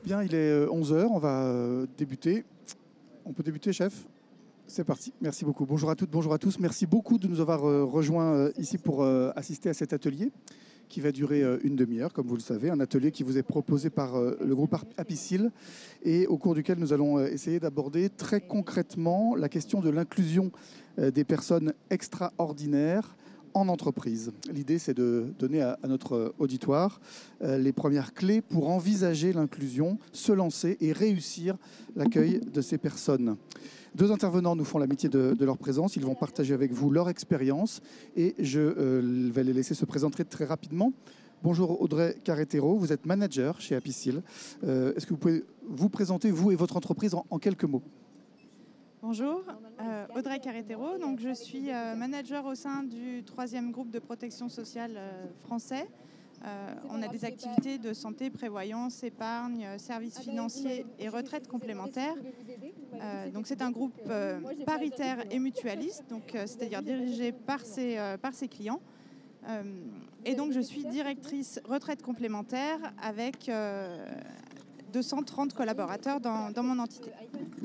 Bien, il est 11 heures, on va débuter. On peut débuter, chef? C'est parti, merci beaucoup. Bonjour à toutes, bonjour à tous. Merci beaucoup de nous avoir rejoints ici pour assister à cet atelier qui va durer une demi-heure, comme vous le savez. Un atelier qui vous est proposé par le groupe Apicil et au cours duquel nous allons essayer d'aborder très concrètement la question de l'inclusion des personnes extraordinaires en entreprise. L'idée, c'est de donner à notre auditoire les premières clés pour envisager l'inclusion, se lancer et réussir l'accueil de ces personnes. Deux intervenants nous font l'amitié de leur présence. Ils vont partager avec vous leur expérience et je vais les laisser se présenter très rapidement. Bonjour Audrey Carretero, vous êtes manager chez Apicil. Est-ce que vous pouvez vous présenter, vous et votre entreprise, en quelques mots? Bonjour, Audrey Carretero. Donc, je suis manager au sein du 3e groupe de protection sociale français. On a des activités de santé, prévoyance, épargne, services financiers et retraite complémentaire. Donc c'est un groupe paritaire et mutualiste, c'est-à-dire dirigé par ses clients. Et donc je suis directrice retraite complémentaire avec 230 collaborateurs dans mon entité.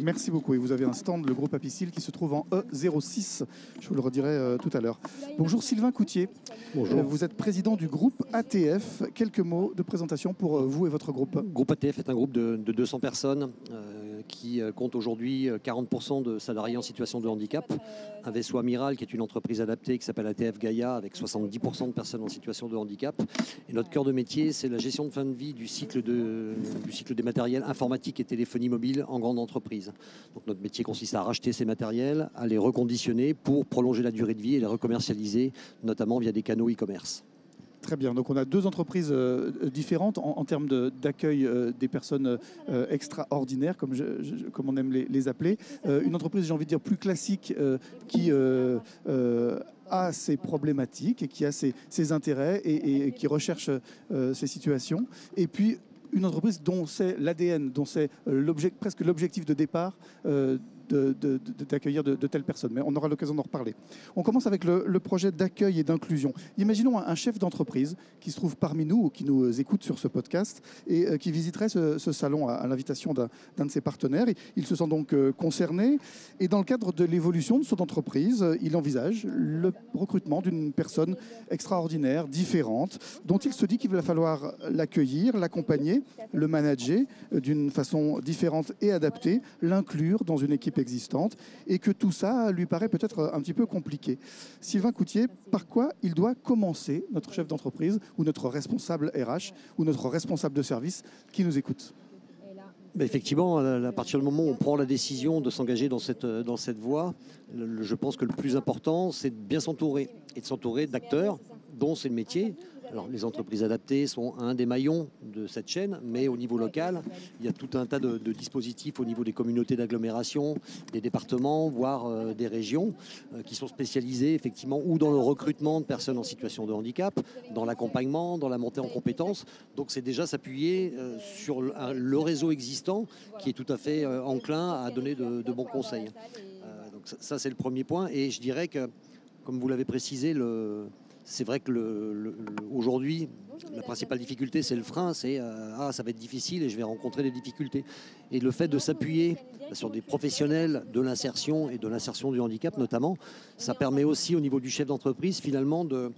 Merci beaucoup. Et vous avez un stand, le groupe Apicil, qui se trouve en E06. Je vous le redirai tout à l'heure. Bonjour Sylvain Coutier. Bonjour. Vous êtes président du groupe ATF. Quelques mots de présentation pour vous et votre groupe. Groupe ATF est un groupe de 200 personnes qui compte aujourd'hui 40% de salariés en situation de handicap. Un vaisseau amiral qui est une entreprise adaptée qui s'appelle ATF Gaïa avec 70% de personnes en situation de handicap. Et notre cœur de métier, c'est la gestion de fin de vie du cycle des matériels informatiques et téléphonie mobile en grande entreprise. Donc notre métier consiste à racheter ces matériels, à les reconditionner pour prolonger la durée de vie et les recommercialiser, notamment via des canaux e-commerce. Très bien, donc on a deux entreprises différentes en termes d'accueil des personnes extraordinaires, comme on aime les appeler. Une entreprise, j'ai envie de dire, plus classique qui a ses problématiques et qui a ses intérêts et qui recherche ces situations. Et puis une entreprise dont c'est l'ADN, dont c'est presque l'objectif de départ d'accueillir de telles personnes. Mais on aura l'occasion d'en reparler. On commence avec le projet d'accueil et d'inclusion. Imaginons un chef d'entreprise qui se trouve parmi nous ou qui nous écoute sur ce podcast et qui visiterait ce salon à l'invitation d'un de ses partenaires. Il se sent donc concerné et dans le cadre de l'évolution de son entreprise, il envisage le recrutement d'une personne extraordinaire, différente, dont il se dit qu'il va falloir l'accueillir, l'accompagner, le manager d'une façon différente et adaptée, l'inclure dans une équipe existante et que tout ça lui paraît peut-être un petit peu compliqué. Sylvain Coutier, par quoi il doit commencer, notre chef d'entreprise ou notre responsable RH ou notre responsable de service qui nous écoute? Effectivement, à partir du moment où on prend la décision de s'engager dans cette voie, je pense que le plus important, c'est de bien s'entourer et de s'entourer d'acteurs dont c'est le métier. Alors, les entreprises adaptées sont un des maillons de cette chaîne, mais au niveau local, il y a tout un tas de dispositifs au niveau des communautés d'agglomération, des départements, voire des régions, qui sont spécialisés effectivement ou dans le recrutement de personnes en situation de handicap, dans l'accompagnement, dans la montée en compétences. Donc, c'est déjà s'appuyer sur le réseau existant qui est tout à fait enclin à donner de bons conseils. Donc ça, c'est le premier point. Et je dirais que, comme vous l'avez précisé, c'est vrai que aujourd'hui, la principale difficulté, c'est le frein, c'est ça va être difficile et je vais rencontrer des difficultés. Et le fait de s'appuyer sur des professionnels de l'insertion et de l'insertion du handicap notamment, ça permet aussi au niveau du chef d'entreprise finalement de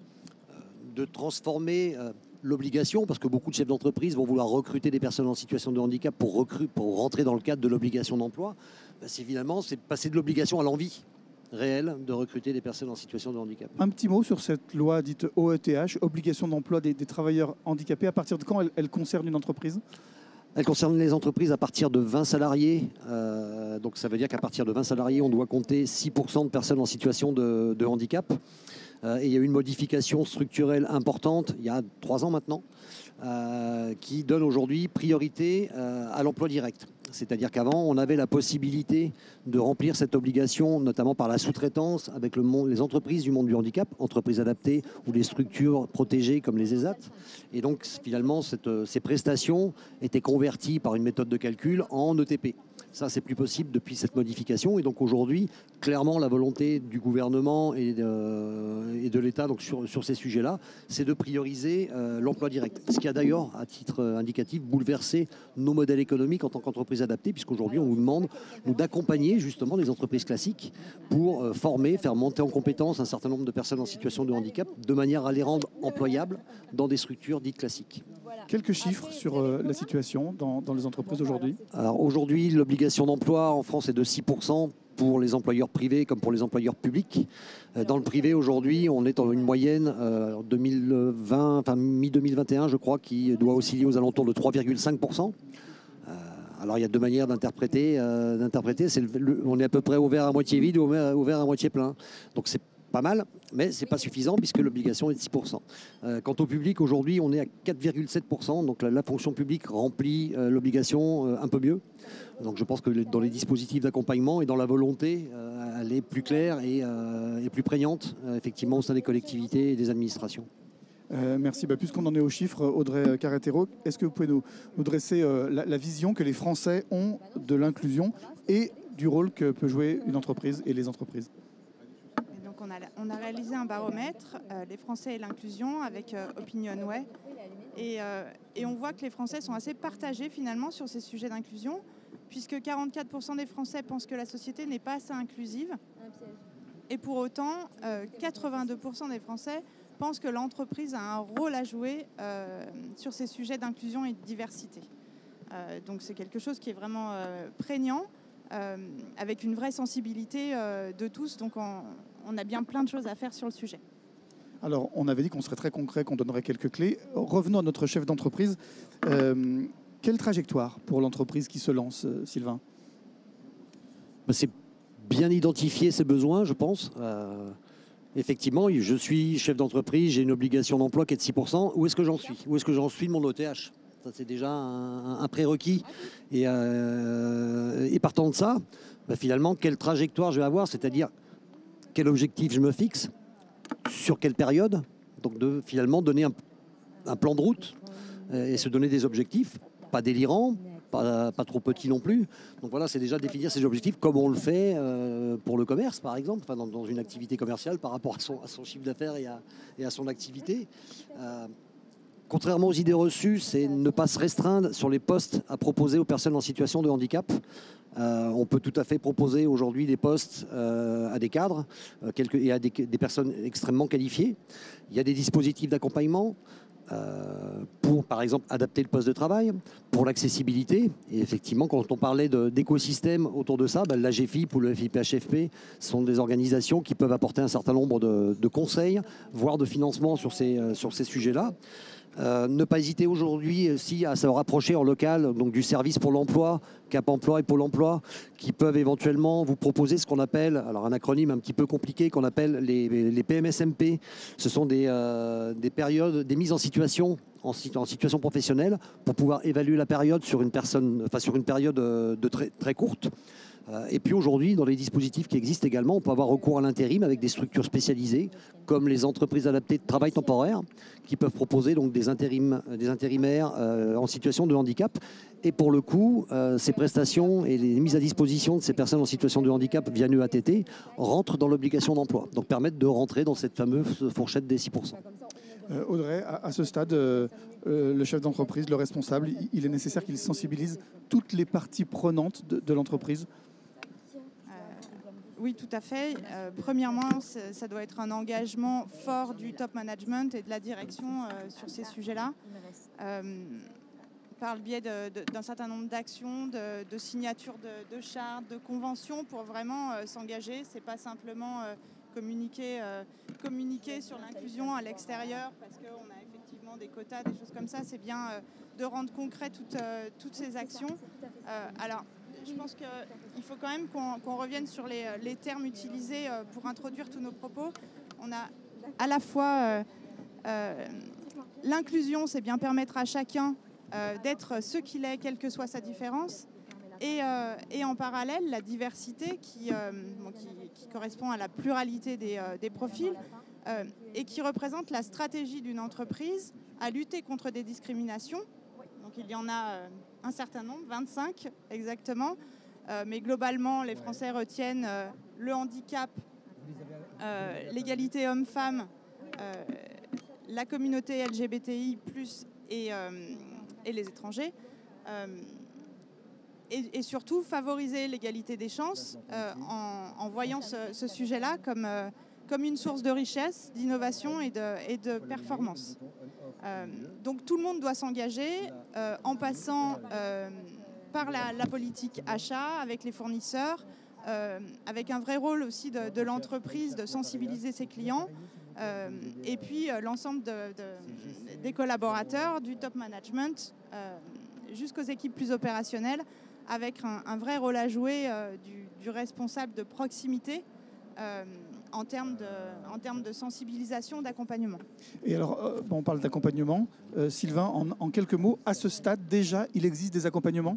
transformer l'obligation, parce que beaucoup de chefs d'entreprise vont vouloir recruter des personnes en situation de handicap pour rentrer dans le cadre de l'obligation d'emploi. C'est passer de l'obligation à l'envie réel de recruter des personnes en situation de handicap. Un petit mot sur cette loi dite OETH, obligation d'emploi des travailleurs handicapés. À partir de quand elle concerne une entreprise? Elle concerne les entreprises à partir de 20 salariés. Donc ça veut dire qu'à partir de 20 salariés, on doit compter 6% de personnes en situation de handicap. Et il y a eu une modification structurelle importante il y a 3 ans maintenant qui donne aujourd'hui priorité à l'emploi direct. C'est-à-dire qu'avant, on avait la possibilité de remplir cette obligation, notamment par la sous-traitance avec les entreprises du monde du handicap, entreprises adaptées ou les structures protégées comme les ESAT. Et donc, finalement, ces prestations étaient converties par une méthode de calcul en ETP. Ça, c'est plus possible depuis cette modification. Et donc aujourd'hui, clairement, la volonté du gouvernement et de l'État donc sur ces sujets-là, c'est de prioriser l'emploi direct. Ce qui a d'ailleurs, à titre indicatif, bouleversé nos modèles économiques en tant qu'entreprise adaptée, puisqu'aujourd'hui, on nous demande d'accompagner justement les entreprises classiques pour former, faire monter en compétence un certain nombre de personnes en situation de handicap, de manière à les rendre employables dans des structures dites classiques. Quelques chiffres sur la situation dans les entreprises aujourd'hui. Alors aujourd'hui, l'obligation d'emploi en France est de 6% pour les employeurs privés comme pour les employeurs publics. Dans le privé, aujourd'hui, on est en une moyenne 2020, enfin mi-2021, je crois, qui doit osciller aux alentours de 3,5%. Alors il y a deux manières d'interpréter. On est à peu près au verre à moitié vide ou au verre à moitié plein. Donc c'est pas mal, mais ce n'est pas suffisant puisque l'obligation est de 6%. Quant au public, aujourd'hui, on est à 4,7%. Donc la fonction publique remplit l'obligation un peu mieux. Donc je pense que dans les dispositifs d'accompagnement et dans la volonté, elle est plus claire et plus prégnante, effectivement, au sein des collectivités et des administrations. Merci. Puisqu'on en est aux chiffres, Audrey Carretero, est-ce que vous pouvez nous dresser la vision que les Français ont de l'inclusion et du rôle que peut jouer une entreprise et les entreprises ? On a réalisé un baromètre, les Français et l'inclusion, avec Opinionway. Et on voit que les Français sont assez partagés finalement sur ces sujets d'inclusion, puisque 44% des Français pensent que la société n'est pas assez inclusive. Et pour autant, 82% des Français pensent que l'entreprise a un rôle à jouer sur ces sujets d'inclusion et de diversité. Donc c'est quelque chose qui est vraiment prégnant, avec une vraie sensibilité de tous. Donc on a bien plein de choses à faire sur le sujet. Alors, on avait dit qu'on serait très concret, qu'on donnerait quelques clés. Revenons à notre chef d'entreprise. Quelle trajectoire pour l'entreprise qui se lance, Sylvain ? C'est bien identifier ses besoins, je pense. Effectivement, je suis chef d'entreprise, j'ai une obligation d'emploi qui est de 6%. Où est-ce que j'en suis ? Où est-ce que j'en suis de mon OTH ? Ça, c'est déjà un prérequis. Et partant de ça, finalement, quelle trajectoire je vais avoir ? C'est-à-dire, quel objectif je me fixe ? Sur quelle période ? Donc, finalement, donner un plan de route et se donner des objectifs, pas délirants, pas trop petits non plus. Donc voilà, c'est déjà définir ses objectifs comme on le fait pour le commerce, par exemple, dans une activité commerciale par rapport à son chiffre d'affaires et à son activité. Contrairement aux idées reçues, c'est ne pas se restreindre sur les postes à proposer aux personnes en situation de handicap. On peut tout à fait proposer aujourd'hui des postes à des cadres et à des personnes extrêmement qualifiées. Il y a des dispositifs d'accompagnement pour, par exemple, adapter le poste de travail, pour l'accessibilité. Et effectivement, quand on parlait d'écosystème autour de ça, l'AGFIP ou le FIPHFP sont des organisations qui peuvent apporter un certain nombre de conseils, voire de financement sur ces sujets-là. Ne pas hésiter aujourd'hui aussi à se rapprocher en local donc du service pour l'emploi, Cap Emploi et Pôle Emploi, qui peuvent éventuellement vous proposer ce qu'on appelle, alors un acronyme un petit peu compliqué, qu'on appelle les PMSMP. Ce sont des périodes, des mises en situation professionnelle pour pouvoir évaluer la période sur une période de très courte. Et puis aujourd'hui, dans les dispositifs qui existent également, on peut avoir recours à l'intérim avec des structures spécialisées, comme les entreprises adaptées de travail temporaire, qui peuvent proposer donc des intérimaires en situation de handicap. Et pour le coup, ces prestations et les mises à disposition de ces personnes en situation de handicap via l'UATT rentrent dans l'obligation d'emploi, donc permettent de rentrer dans cette fameuse fourchette des 6%. Audrey, à ce stade, le chef d'entreprise, le responsable, il est nécessaire qu'il sensibilise toutes les parties prenantes de l'entreprise. Oui, tout à fait. Premièrement, ça doit être un engagement fort du top management et de la direction sur ces sujets-là, par le biais d'un certain nombre d'actions, de signatures de chartes, de conventions pour vraiment s'engager. Ce n'est pas simplement communiquer sur l'inclusion à l'extérieur parce qu'on a effectivement des quotas, des choses comme ça. C'est bien de rendre concret toutes ces actions. Alors, je pense qu'il faut quand même qu'on revienne sur les termes utilisés pour introduire tous nos propos. On a à la fois l'inclusion, c'est bien permettre à chacun d'être ce qu'il est, quelle que soit sa différence. Et en parallèle, la diversité qui correspond à la pluralité des profils et qui représente la stratégie d'une entreprise à lutter contre des discriminations. Donc il y en a un certain nombre, 25 exactement, mais globalement, les Français retiennent le handicap, l'égalité homme-femme, la communauté LGBTI+, et les étrangers. Et surtout favoriser l'égalité des chances en voyant ce sujet-là comme une source de richesse, d'innovation et de performance. Donc tout le monde doit s'engager en passant par la politique achat, avec les fournisseurs, avec un vrai rôle aussi de l'entreprise de sensibiliser ses clients, et puis l'ensemble des collaborateurs, du top management jusqu'aux équipes plus opérationnelles, avec un vrai rôle à jouer du responsable de proximité en termes de sensibilisation, d'accompagnement. Et alors, on parle d'accompagnement. Sylvain, en quelques mots, à ce stade, déjà, il existe des accompagnements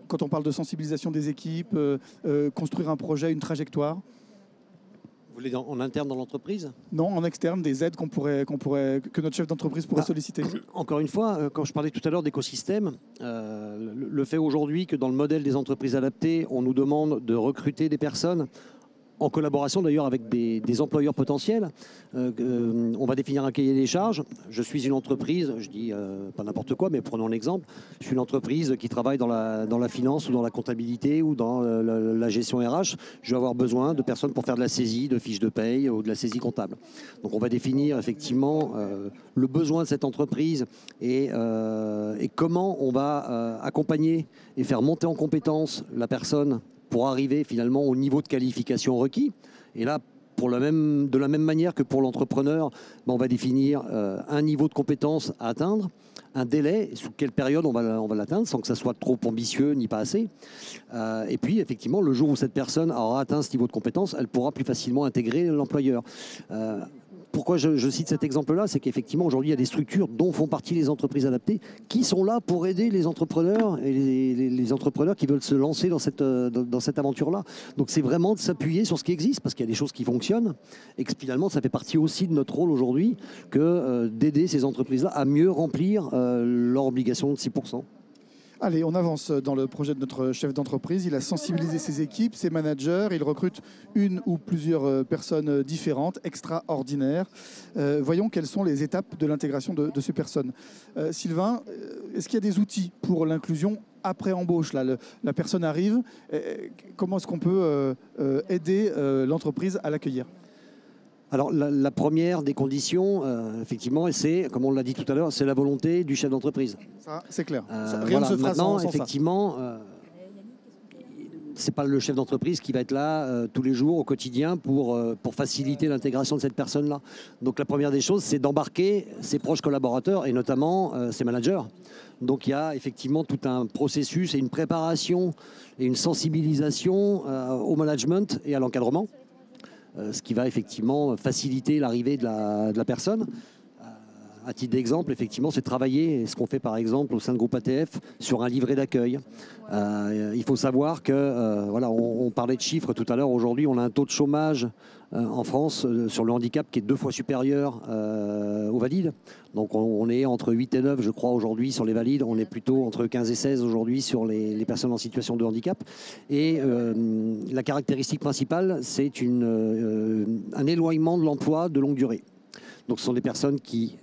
quand on parle de sensibilisation des équipes, construire un projet, une trajectoire? Vous voulez en interne dans l'entreprise? Non, en externe, des aides que notre chef d'entreprise pourrait solliciter. Encore une fois, quand je parlais tout à l'heure d'écosystème, le fait aujourd'hui que dans le modèle des entreprises adaptées, on nous demande de recruter des personnes en collaboration d'ailleurs avec des employeurs potentiels. On va définir un cahier des charges. Je suis une entreprise, je dis pas n'importe quoi, mais prenons l'exemple. Je suis une entreprise qui travaille dans la finance ou dans la comptabilité ou dans la gestion RH. Je vais avoir besoin de personnes pour faire de la saisie, de fiches de paye ou de la saisie comptable. Donc on va définir effectivement le besoin de cette entreprise et comment on va accompagner et faire monter en compétence la personne pour arriver finalement au niveau de qualification requis. Et là, de la même manière que pour l'entrepreneur, on va définir un niveau de compétence à atteindre, un délai, sous quelle période on va l'atteindre, sans que ça soit trop ambitieux ni pas assez. Et puis, effectivement, le jour où cette personne aura atteint ce niveau de compétence, elle pourra plus facilement intégrer l'employeur. Pourquoi je cite cet exemple-là, c'est qu'effectivement, aujourd'hui, il y a des structures dont font partie les entreprises adaptées qui sont là pour aider les entrepreneurs et les entrepreneurs qui veulent se lancer dans cette aventure-là. Donc, c'est vraiment de s'appuyer sur ce qui existe parce qu'il y a des choses qui fonctionnent et que finalement, ça fait partie aussi de notre rôle aujourd'hui que d'aider ces entreprises-là à mieux remplir leur obligation de 6%. Allez, on avance dans le projet de notre chef d'entreprise. Il a sensibilisé ses équipes, ses managers. Il recrute une ou plusieurs personnes différentes, extraordinaires. Voyons quelles sont les étapes de l'intégration de ces personnes. Sylvain, est-ce qu'il y a des outils pour l'inclusion après embauche là, la personne arrive. Comment est-ce qu'on peut aider l'entreprise à l'accueillir ? Alors la première des conditions, effectivement, c'est, comme on l'a dit tout à l'heure, c'est la volonté du chef d'entreprise. Ça, c'est clair. Rien ne se fera maintenant, sans effectivement, c'est pas le chef d'entreprise qui va être là tous les jours, au quotidien, pour faciliter l'intégration de cette personne-là. Donc la première des choses, c'est d'embarquer ses proches collaborateurs et notamment ses managers. Donc il y a effectivement tout un processus et une préparation et une sensibilisation au management et à l'encadrement. Ce qui va effectivement faciliter l'arrivée de la personne. À titre d'exemple, effectivement, c'est travailler, ce qu'on fait par exemple au sein de groupe ATF, sur un livret d'accueil. Il faut savoir que, voilà, on parlait de chiffres tout à l'heure, aujourd'hui on a un taux de chômage en France sur le handicap qui est 2 fois supérieur aux valides. Donc on est entre 8 et 9, je crois, aujourd'hui sur les valides. On est plutôt entre 15 et 16 aujourd'hui sur les personnes en situation de handicap. Et la caractéristique principale, c'est un éloignement de l'emploi de longue durée. Donc ce sont des personnes qui,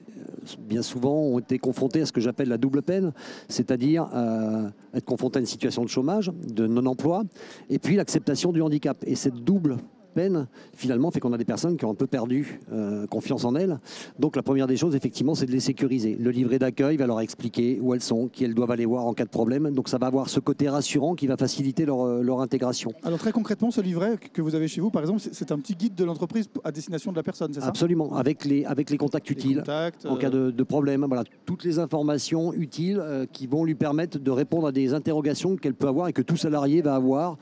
bien souvent, ont été confrontées à ce que j'appelle la double peine, c'est-à-dire être confrontées à une situation de chômage, de non-emploi, et puis l'acceptation du handicap. Et cette double peine, finalement, fait qu'on a des personnes qui ont un peu perdu confiance en elles. Donc la première des choses, effectivement, c'est de les sécuriser. Le livret d'accueil va leur expliquer où elles sont, qui elles doivent aller voir en cas de problème. Donc ça va avoir ce côté rassurant qui va faciliter leur intégration. Alors très concrètement, ce livret que vous avez chez vous, par exemple, c'est un petit guide de l'entreprise à destination de la personne, c'est ça ? Absolument, avec les contacts utiles, en cas de problème. Voilà, toutes les informations utiles qui vont lui permettre de répondre à des interrogations qu'elle peut avoir et que tout salarié va avoir.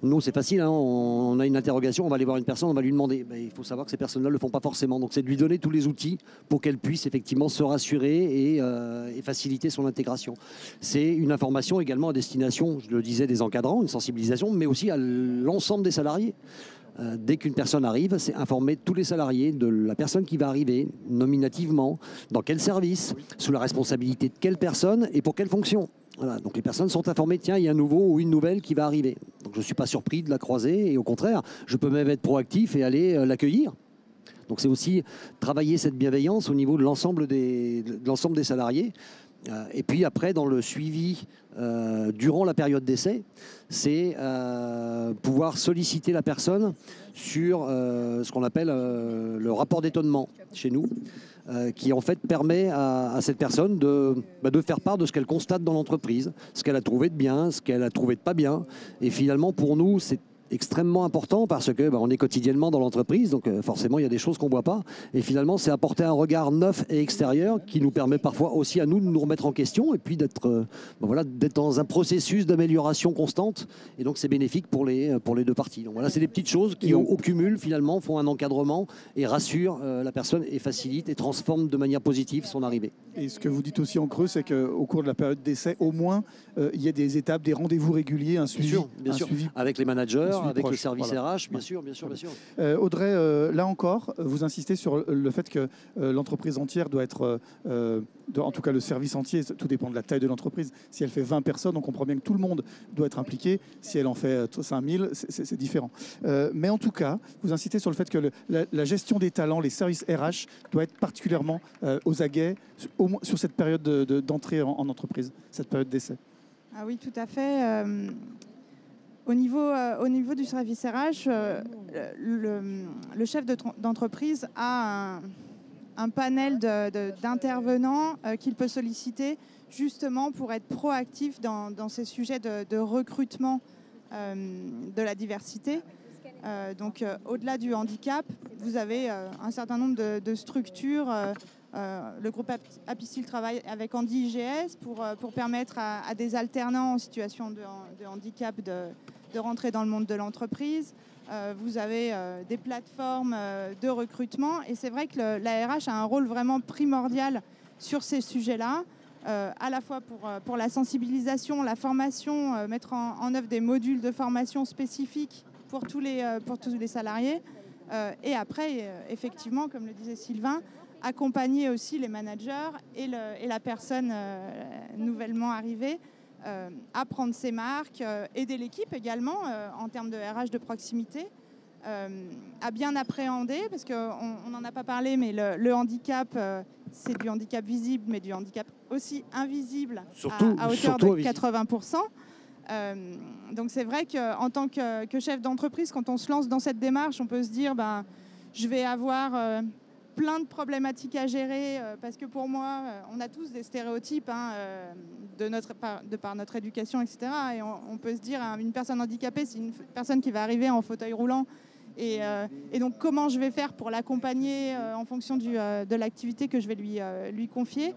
Nous, c'est facile, hein, on a une interrogation, on va aller voir une personne, on va lui demander. Ben, il faut savoir que ces personnes-là ne le font pas forcément. Donc, c'est de lui donner tous les outils pour qu'elle puisse effectivement se rassurer et faciliter son intégration. C'est une information également à destination, je le disais, des encadrants, une sensibilisation, mais aussi à l'ensemble des salariés. Dès qu'une personne arrive, c'est informer tous les salariés de la personne qui va arriver, nominativement, dans quel service, sous la responsabilité de quelle personne et pour quelle fonction. Voilà, donc les personnes sont informées, tiens, il y a un nouveau ou une nouvelle qui va arriver. Donc je ne suis pas surpris de la croiser et au contraire, je peux même être proactif et aller l'accueillir. Donc c'est aussi travailler cette bienveillance au niveau de l'ensemble des salariés. Et puis après, dans le suivi durant la période d'essai, c'est pouvoir solliciter la personne sur ce qu'on appelle le rapport d'étonnement chez nous, qui en fait permet à cette personne de faire part de ce qu'elle constate dans l'entreprise, ce qu'elle a trouvé de bien, ce qu'elle a trouvé de pas bien. Et finalement, pour nous, c'est extrêmement important parce que on est quotidiennement dans l'entreprise, donc forcément il y a des choses qu'on ne voit pas. Et finalement, c'est apporter un regard neuf et extérieur qui nous permet parfois aussi à nous de nous remettre en question et puis d'être dans un processus d'amélioration constante. Et donc c'est bénéfique pour les deux parties. Donc voilà, c'est des petites choses qui au cumul finalement font un encadrement et rassurent la personne et facilitent et transforment de manière positive son arrivée. Et ce que vous dites aussi en creux, c'est qu'au cours de la période d'essai, au moins, il y a des étapes, des rendez-vous réguliers, un suivi. Bien sûr. Suivi avec les managers, avec proche, le service voilà. RH, bien sûr. Audrey, là encore, vous insistez sur le fait que l'entreprise entière doit être, en tout cas le service entier, tout dépend de la taille de l'entreprise. Si elle fait 20 personnes, on comprend bien que tout le monde doit être impliqué. Si elle en fait 5000, c'est différent. Mais en tout cas, vous insistez sur le fait que la gestion des talents, les services RH, doit être particulièrement aux aguets, au moins sur cette période d'entrée en entreprise, cette période d'essai. Ah oui, tout à fait. Au niveau du service RH, le chef d'entreprise a un panel d'intervenants qu'il peut solliciter justement pour être proactif dans ces sujets de recrutement de la diversité. Donc au-delà du handicap, vous avez un certain nombre de structures. Le groupe Apicil travaille avec Andy IGS pour permettre à des alternants en situation de handicap de rentrer dans le monde de l'entreprise. Vous avez des plateformes de recrutement et c'est vrai que la RH a un rôle vraiment primordial sur ces sujets-là, à la fois pour la sensibilisation, la formation, mettre en œuvre des modules de formation spécifiques pour tous les salariés. Et après, effectivement, comme le disait Sylvain, accompagner aussi les managers et la personne nouvellement arrivée à prendre ses marques, aider l'équipe également en termes de RH de proximité, à bien appréhender, parce qu'on n'en a pas parlé, mais le handicap, c'est du handicap visible, mais du handicap aussi invisible à hauteur de 80%. Donc c'est vrai qu'en tant que chef d'entreprise, quand on se lance dans cette démarche, on peut se dire je vais avoir plein de problématiques à gérer parce que pour moi, on a tous des stéréotypes de par notre éducation, etc. Et on peut se dire une personne handicapée, c'est une personne qui va arriver en fauteuil roulant. Et donc comment je vais faire pour l'accompagner en fonction de l'activité que je vais lui confier.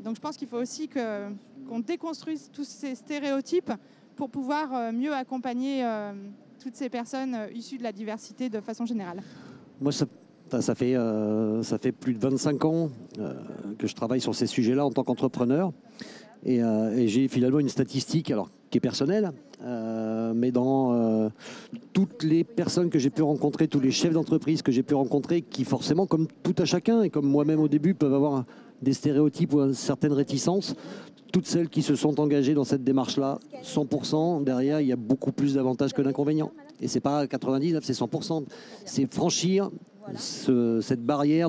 Donc je pense qu'il faut aussi qu'on déconstruise tous ces stéréotypes pour pouvoir mieux accompagner toutes ces personnes issues de la diversité de façon générale. Moi, ça fait plus de 25 ans que je travaille sur ces sujets-là en tant qu'entrepreneur. Et j'ai finalement une statistique qui est personnelle, mais dans toutes les personnes que j'ai pu rencontrer, tous les chefs d'entreprise que j'ai pu rencontrer, qui forcément, comme tout à chacun, et comme moi-même au début, peuvent avoir des stéréotypes ou certaines réticences, toutes celles qui se sont engagées dans cette démarche-là, 100%, derrière, il y a beaucoup plus d'avantages que d'inconvénients. Et c'est pas 99, c'est 100%. C'est franchir cette barrière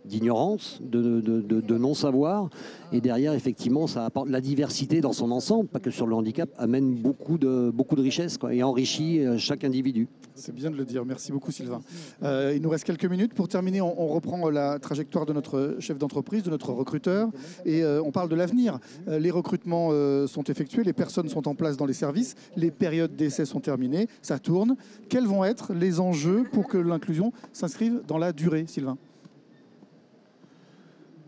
d'ignorance, de non-savoir. Et derrière, effectivement, ça apporte la diversité dans son ensemble, pas que sur le handicap, amène beaucoup de richesse et enrichit chaque individu. C'est bien de le dire. Merci beaucoup, Sylvain. Il nous reste quelques minutes. Pour terminer, on reprend la trajectoire de notre chef d'entreprise, de notre recruteur. Et on parle de l'avenir. Les recrutements sont effectués, les personnes sont en place dans les services, les périodes d'essai sont terminées, ça tourne. Quels vont être les enjeux pour que l'inclusion s'inscrive dans la durée, Sylvain ?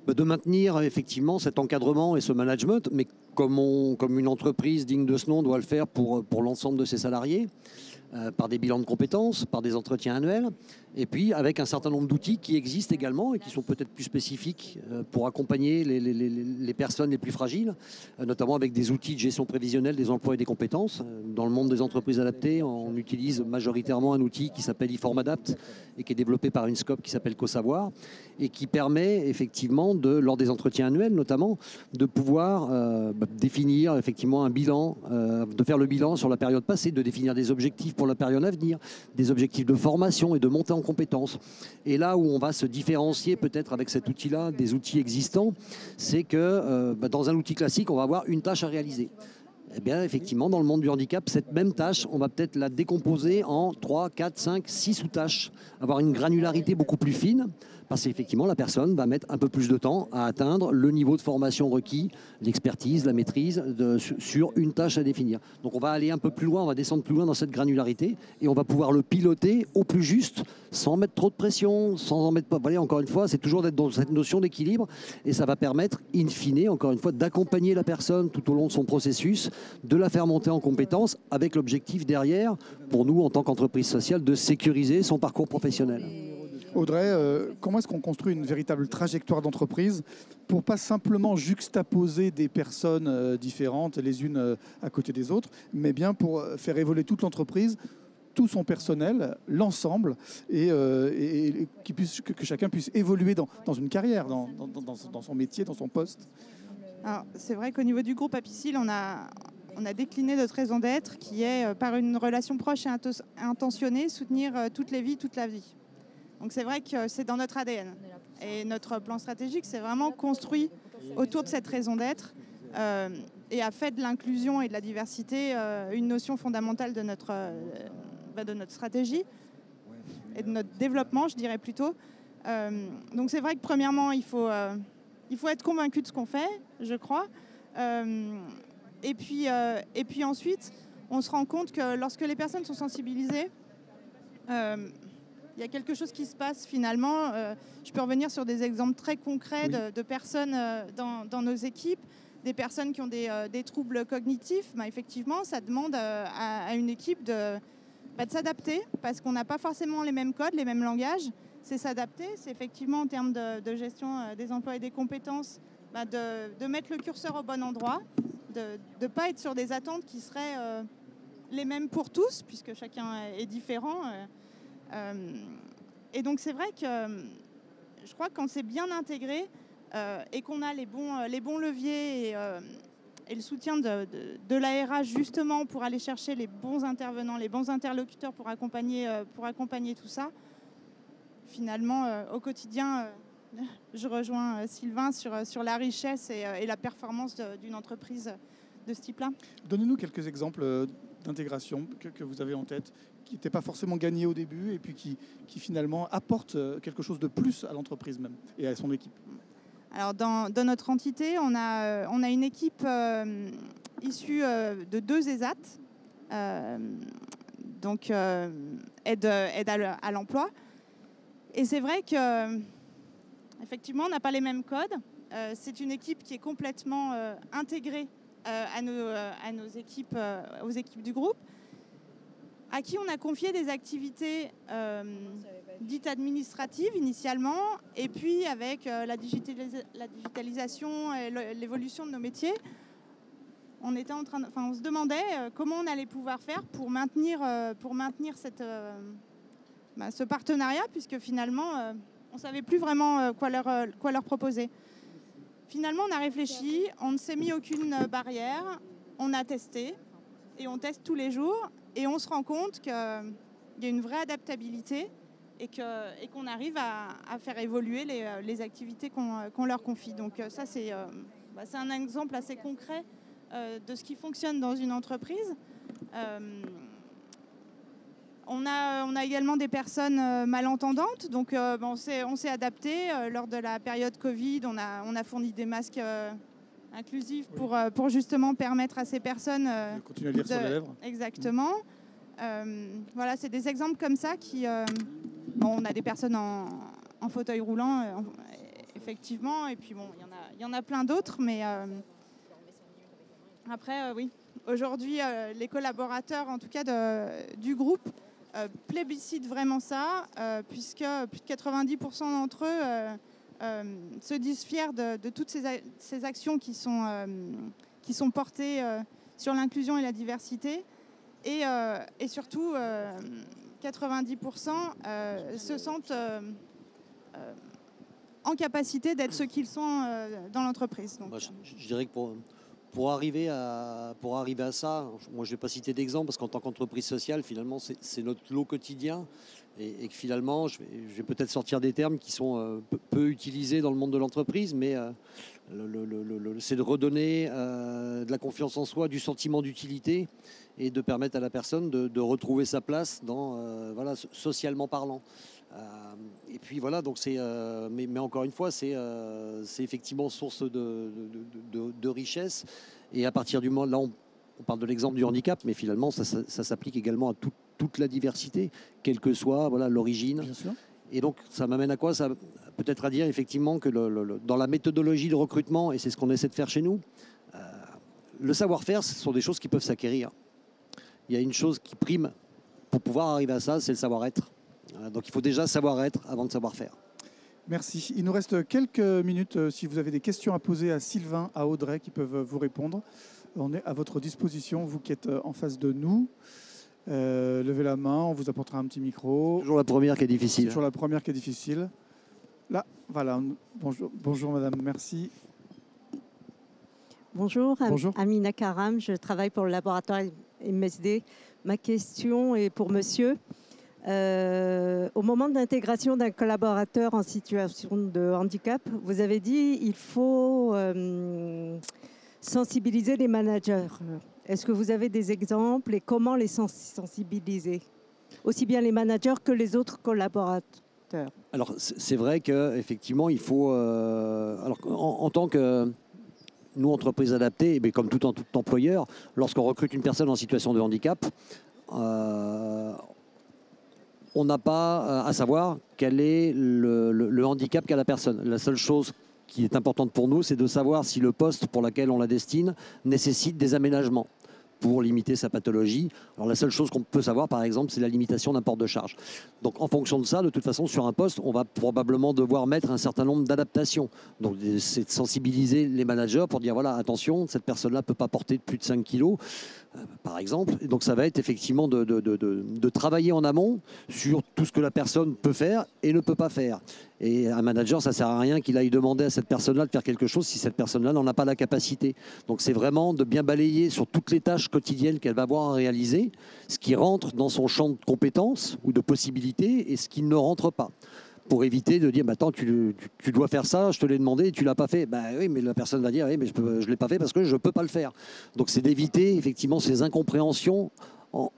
De maintenir effectivement cet encadrement et ce management, mais comme une entreprise digne de ce nom doit le faire pour l'ensemble de ses salariés, par des bilans de compétences, par des entretiens annuels, Et puis avec un certain nombre d'outils qui existent également et qui sont peut-être plus spécifiques pour accompagner les personnes les plus fragiles, notamment avec des outils de gestion prévisionnelle des emplois et des compétences. Dans le monde des entreprises adaptées, on utilise majoritairement un outil qui s'appelle iFormAdapt et qui est développé par une scope qui s'appelle CoSavoir et qui permet effectivement, lors des entretiens annuels notamment, de pouvoir définir effectivement un bilan, de faire le bilan sur la période passée, de définir des objectifs pour la période à venir, des objectifs de formation et de montée en compétences. Et là où on va se différencier peut-être avec cet outil-là des outils existants, c'est que dans un outil classique, on va avoir une tâche à réaliser. Eh bien, effectivement, dans le monde du handicap, cette même tâche, on va peut-être la décomposer en 3, 4, 5, 6 sous-tâches, avoir une granularité beaucoup plus fine, parce qu'effectivement, la personne va mettre un peu plus de temps à atteindre le niveau de formation requis, l'expertise, la maîtrise sur une tâche à définir. Donc on va aller un peu plus loin, on va descendre plus loin dans cette granularité et on va pouvoir le piloter au plus juste, sans mettre trop de pression, sans en mettre pas. Voilà, encore une fois, c'est toujours d'être dans cette notion d'équilibre et ça va permettre, in fine, encore une fois, d'accompagner la personne tout au long de son processus, de la faire monter en compétences avec l'objectif derrière, pour nous en tant qu'entreprise sociale, de sécuriser son parcours professionnel. Audrey, comment est-ce qu'on construit une véritable trajectoire d'entreprise pour pas simplement juxtaposer des personnes différentes les unes à côté des autres, mais bien pour faire évoluer toute l'entreprise, tout son personnel, l'ensemble, et que chacun puisse évoluer dans une carrière, dans son métier, dans son poste? Alors, c'est vrai qu'au niveau du groupe Apicil, on a décliné notre raison d'être qui est, par une relation proche et intentionnée, soutenir toutes les vies, toute la vie. Donc c'est vrai que c'est dans notre ADN. Et notre plan stratégique, c'est vraiment construit autour de cette raison d'être et a fait de l'inclusion et de la diversité une notion fondamentale de notre stratégie et de notre développement, je dirais plutôt. Donc c'est vrai que premièrement, il faut être convaincu de ce qu'on fait, je crois. Et puis ensuite, on se rend compte que lorsque les personnes sont sensibilisées, il y a quelque chose qui se passe finalement. Je peux revenir sur des exemples très concrets de personnes dans nos équipes, des personnes qui ont des troubles cognitifs. Effectivement, ça demande à une équipe de s'adapter parce qu'on n'a pas forcément les mêmes codes, les mêmes langages. C'est s'adapter, c'est effectivement en termes de gestion des emplois et des compétences, de mettre le curseur au bon endroit, de ne pas être sur des attentes qui seraient les mêmes pour tous, puisque chacun est différent. Et donc c'est vrai que je crois que quand c'est bien intégré et qu'on a les bons leviers et le soutien de l'ARH justement pour aller chercher les bons intervenants, les bons interlocuteurs pour accompagner tout ça, finalement au quotidien, je rejoins Sylvain sur la richesse et la performance d'une entreprise de ce type-là. Donnez-nous quelques exemples d'intégration que vous avez en tête, qui n'étaient pas forcément gagnés au début et puis qui finalement apportent quelque chose de plus à l'entreprise même et à son équipe. Alors dans notre entité, on a une équipe issue de 2 ESAT, donc aide à l'emploi. Et c'est vrai qu'effectivement, on n'a pas les mêmes codes. C'est une équipe qui est complètement intégrée à nos équipes, aux équipes du groupe, à qui on a confié des activités dites administratives initialement, et puis avec la digitalisation et l'évolution de nos métiers, on se demandait comment on allait pouvoir faire pour maintenir ce partenariat, puisque finalement, on ne savait plus vraiment quoi leur proposer. Finalement, on a réfléchi, on ne s'est mis aucune barrière, on a testé, et on teste tous les jours, et on se rend compte qu'il y a une vraie adaptabilité et qu'on arrive à faire évoluer les activités qu'on leur confie. Donc ça, c'est un exemple assez concret de ce qui fonctionne dans une entreprise. On a également des personnes malentendantes, donc on s'est adapté. Lors de la période Covid, on a fourni des masques inclusifs pour justement permettre à ces personnes de continuer à lire sur les lèvres. Exactement. Voilà, c'est des exemples comme ça qui... on a des personnes en fauteuil roulant, effectivement, et puis bon, il y en a plein d'autres, mais après, oui. Aujourd'hui, les collaborateurs, en tout cas du groupe, plébiscitent vraiment ça, puisque plus de 90% d'entre eux se disent fiers de toutes ces actions qui sont portées sur l'inclusion et la diversité. Et surtout, 90% se sentent en capacité d'être ce qu'ils sont dans l'entreprise. Moi, je dirais que pour arriver à ça, moi je ne vais pas citer d'exemple parce qu'en tant qu'entreprise sociale, finalement, c'est notre lot quotidien et que finalement, je vais peut-être sortir des termes qui sont peu utilisés dans le monde de l'entreprise, mais c'est de redonner de la confiance en soi, du sentiment d'utilité et de permettre à la personne de retrouver sa place voilà, socialement parlant. Et puis voilà, donc mais encore une fois, c'est effectivement source de richesse. Et à partir du moment, là, on parle de l'exemple du handicap, mais finalement, ça s'applique également à toute la diversité, quelle que soit voilà, l'origine. Bien sûr. Et donc, ça m'amène à quoi? Ça peut-être à dire effectivement que dans la méthodologie de recrutement, et c'est ce qu'on essaie de faire chez nous, le savoir-faire, ce sont des choses qui peuvent s'acquérir. Il y a une chose qui prime pour pouvoir arriver à ça, c'est le savoir-être. Donc il faut déjà savoir-être avant de savoir-faire. Merci. Il nous reste quelques minutes si vous avez des questions à poser à Sylvain, à Audrey qui peuvent vous répondre. On est à votre disposition, vous qui êtes en face de nous. Levez la main, on vous apportera un petit micro. Toujours la première qui est difficile. Toujours la première qui est difficile. Là, voilà. Bonjour madame, merci. Bonjour, Bonjour. Amina Karam, je travaille pour le laboratoire MSD. Ma question est pour monsieur. Au moment de l'intégration d'un collaborateur en situation de handicap, vous avez dit qu'il faut sensibiliser les managers. Est-ce que vous avez des exemples et comment les sensibiliser? Aussi bien les managers que les autres collaborateurs. Alors c'est vrai qu'effectivement il faut... alors, en tant que... Nous, entreprises adaptées, et comme tout employeur, lorsqu'on recrute une personne en situation de handicap, on n'a pas à savoir quel est le handicap qu'a la personne. La seule chose qui est importante pour nous, c'est de savoir si le poste pour lequel on la destine nécessite des aménagements pour limiter sa pathologie. Alors la seule chose qu'on peut savoir, par exemple, c'est la limitation d'un port de charge. Donc en fonction de ça, de toute façon, sur un poste, on va probablement devoir mettre un certain nombre d'adaptations. Donc c'est de sensibiliser les managers pour dire, voilà, attention, cette personne-là ne peut pas porter plus de 5 kilos, par exemple. Et donc ça va être effectivement de travailler en amont sur tout ce que la personne peut faire et ne peut pas faire. Et un manager, ça ne sert à rien qu'il aille demander à cette personne-là de faire quelque chose si cette personne-là n'en a pas la capacité. Donc c'est vraiment de bien balayer sur toutes les tâches quotidiennes qu'elle va avoir à réaliser, ce qui rentre dans son champ de compétences ou de possibilités et ce qui ne rentre pas. Pour éviter de dire, bah, attends, tu dois faire ça, je te l'ai demandé et tu ne l'as pas fait. Bah, oui, mais la personne va dire, oui, mais je ne l'ai pas fait parce que je ne peux pas le faire. Donc c'est d'éviter effectivement ces incompréhensions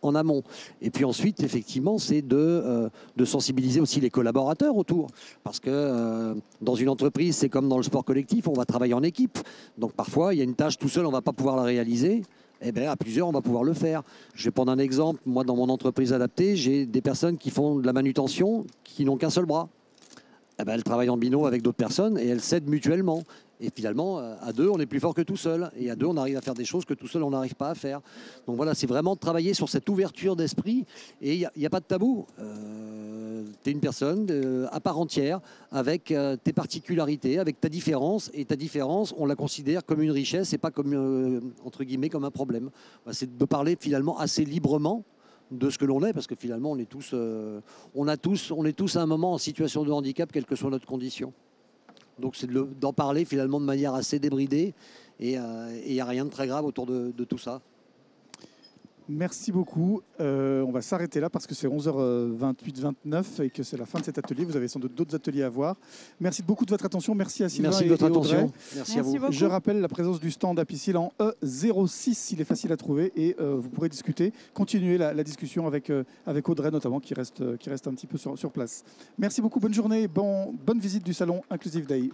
en amont. Et puis ensuite, effectivement, c'est de sensibiliser aussi les collaborateurs autour. Parce que dans une entreprise, c'est comme dans le sport collectif, on va travailler en équipe. Donc parfois, il y a une tâche tout seul, on ne va pas pouvoir la réaliser. Eh bien, à plusieurs, on va pouvoir le faire. Je vais prendre un exemple. Moi, dans mon entreprise adaptée, j'ai des personnes qui font de la manutention qui n'ont qu'un seul bras. Eh bien, elles travaillent en binôme avec d'autres personnes et elles s'aident mutuellement. Et finalement, à deux, on est plus fort que tout seul. Et à deux, on arrive à faire des choses que tout seul, on n'arrive pas à faire. Donc voilà, c'est vraiment de travailler sur cette ouverture d'esprit. Et il n'y a pas de tabou. Tu es une personne à part entière, avec tes particularités, avec ta différence. Et ta différence, on la considère comme une richesse et pas comme, entre guillemets, comme un problème. C'est de parler finalement assez librement de ce que l'on est, parce que finalement, on est tous à un moment en situation de handicap, quelle que soit notre condition. Donc c'est d'en parler finalement de manière assez débridée et il n'y a rien de très grave autour de tout ça. Merci beaucoup. On va s'arrêter là parce que c'est 11h28-29 et que c'est la fin de cet atelier. Vous avez sans doute d'autres ateliers à voir. Merci beaucoup de votre attention. Merci à Sylvain et Audrey. Merci à vous. Beaucoup. Je rappelle la présence du stand Apicil en E06. Il est facile à trouver et vous pourrez discuter, continuer la discussion avec Audrey notamment qui reste un petit peu sur place. Merci beaucoup. Bonne journée. Bonne visite du salon Inclusive Day.